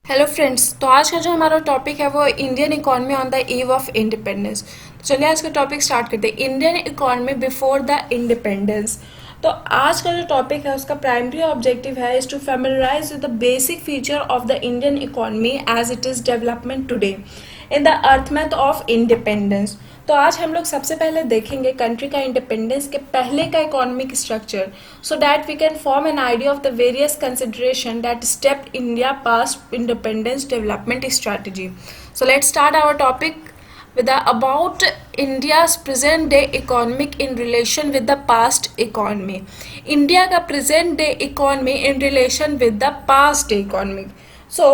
Hello friends. तो आज का जो हमारा टॉपिक है वो Indian economy on the eve of independence. तो चलिए आज का टॉपिक स्टार्ट करते हैं, Indian economy before the independence. तो आज का जो टॉपिक है उसका प्राइमरी ऑब्जेक्टिव है is to familiarise with the basic feature of the Indian economy as it is development today in the aftermath of independence. तो आज हम लोग सबसे पहले देखेंगे कंट्री का इंडिपेंडेंस के पहले का economic structure, so that we can form an idea of the various consideration that stepped India past independence development strategy. So let's start our topic with the about India's present day economic in relation with the past economy. India का present day economy in relation with the past economy. So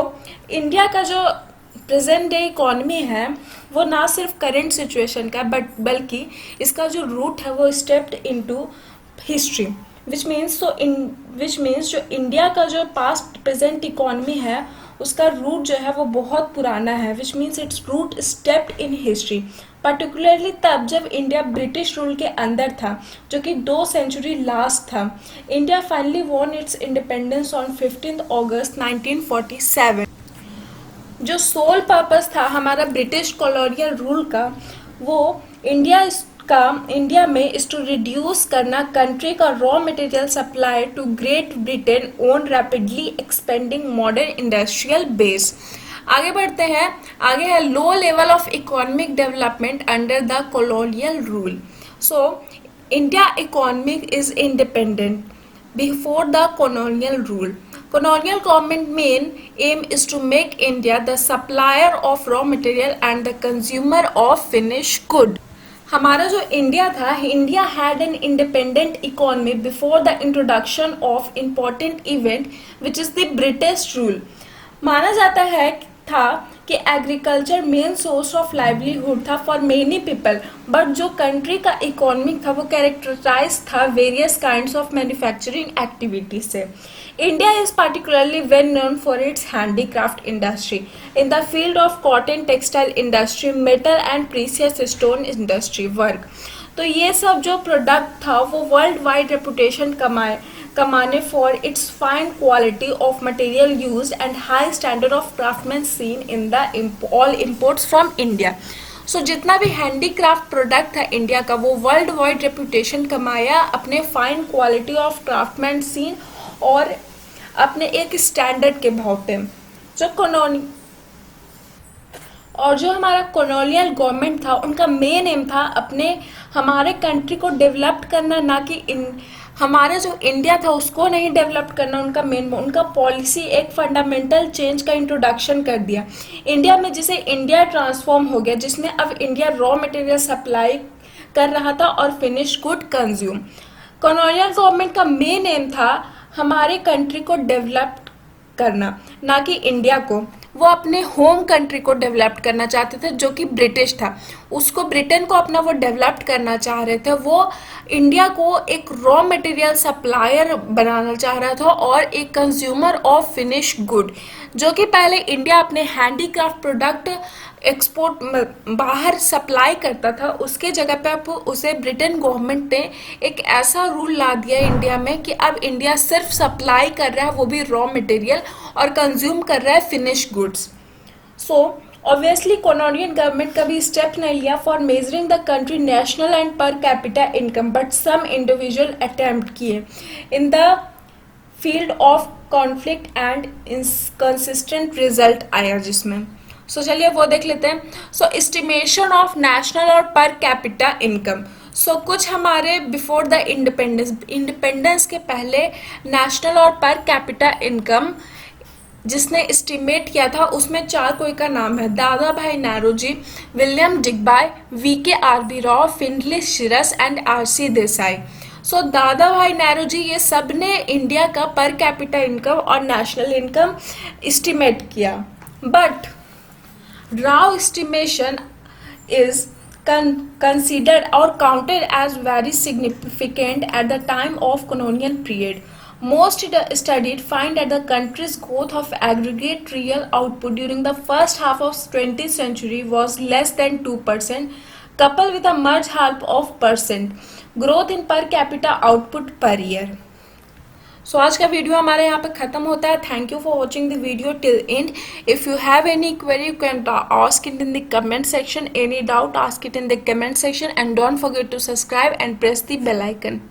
India का जो present day economy है वो ना सिर्फ current situation का but बल्कि इसका जो रूट है वो stepped into history, which means जो इंडिया का जो पास्ट प्रेजेंट इकॉनमी है उसका रूट जो है वो बहुत पुराना है, which means it's root stepped in history, particularly तब जब इंडिया ब्रिटिश रूल के अंदर था जो कि 2 सेंचुरी लास्ट था। India finally von it's independence on 15 अगस्त 1947। जो सोल पर्पस था हमारा ब्रिटिश कॉलोनियल रूल का वो इंडिया में इज टू रिड्यूस करना कंट्री का raw material supply to Great Britain own rapidly expanding modern industrial base. आगे बढ़ते हैं, आगे है low level of economic development under the colonial rule. So India economic is independent before the colonial rule. Colonial government main aim is to make India the supplier of raw material and the consumer of finished good. हमारा जो India था, India had an independent economy before the introduction of important event which is the British rule. माना जाता है था कि agriculture main source of livelihood था for many people, but जो कंट्री का इकोनॉमिक था वो कैरेक्टराइज था various kinds of manufacturing activities से। India is particularly well known for its handicraft industry in the field of cotton, textile industry, metal and precious stone industry work. तो ये सब जो प्रोडक्ट था वो वर्ल्ड वाइड रेपुटेशन कमाने for its fine quality of material use and high standard of craftsmanship in the all imports from India. So जितना भी handicraft product था इंडिया का वो वर्ल्ड वाइड रेपुटेशन कमाया अपने fine quality of craftsmanship और अपने एक स्टैंडर्ड के भाव पे। जो हमारा कॉलोनियल गवर्नमेंट था उनका मेन एम था हमारे कंट्री को डेवलप करना, ना कि हमारे जो इंडिया था उसको नहीं डेवलप करना। उनका पॉलिसी एक फंडामेंटल चेंज का इंट्रोडक्शन कर दिया इंडिया में, जिसे इंडिया ट्रांसफॉर्म हो गया, जिसमें अब इंडिया रॉ मटेरियल सप्लाई कर रहा था और finish good consume. Colonial government का मेन एम था हमारे कंट्री को डेवलप करना, ना कि इंडिया को। वो अपने होम कंट्री को डेवलप करना चाहते थे जो कि ब्रिटिश था, उसको ब्रिटेन को अपना वो डेवलप करना चाह रहे थे। वो इंडिया को एक रॉ मटेरियल सप्लायर बनाना चाह रहा था और एक कंज्यूमर ऑफ फिनिश गुड, जो कि पहले इंडिया अपने हैंडीक्राफ्ट प्रोडक्ट एक्सपोर्ट बाहर सप्लाई करता था, उसके जगह पे अब उसे ब्रिटेन गवर्नमेंट ने एक ऐसा रूल ला दिया इंडिया में कि अब इंडिया सिर्फ सप्लाई कर रहा है, वो भी रॉ मटेरियल, और कंज्यूम कर रहा है finish goods. So obviously colonial government का भी स्टेप नहीं लिया for measuring the country national and per capita income, but some individual attempt किए in the field of conflict and inconsistent result आया जिसमें। सो चलिए वो देख लेते हैं। सो एस्टिमेशन ऑफ नेशनल और पर कैपिटा इनकम। सो कुछ हमारे बिफोर द इंडिपेंडेंस के पहले नेशनल और पर कैपिटा इनकम जिसने एस्टिमेट किया था उसमें 4 कोई का नाम है, Dadabhai Naoroji, William Digby, VKRB Rao, Findlay Shirras and RC Desai. So Dadabhai Naoroji ये सब ने इंडिया का पर कैपिटा इनकम और नेशनल इनकम एस्टिमेट किया, but Rao estimation is considered or counted as very significant at the time of colonial period. Most studied find that the country's growth of aggregate real output during the first half of 20th century was less than 2%, coupled with a much half of percent growth in per capita output per year. सो आज का video हमारे यहाँ पे ख़त्म होता है. Thank you for watching the video till and. If you have any query you can ask it in the comment section. Any doubt, ask it in the comment section, and don't forget to subscribe and press the bell icon.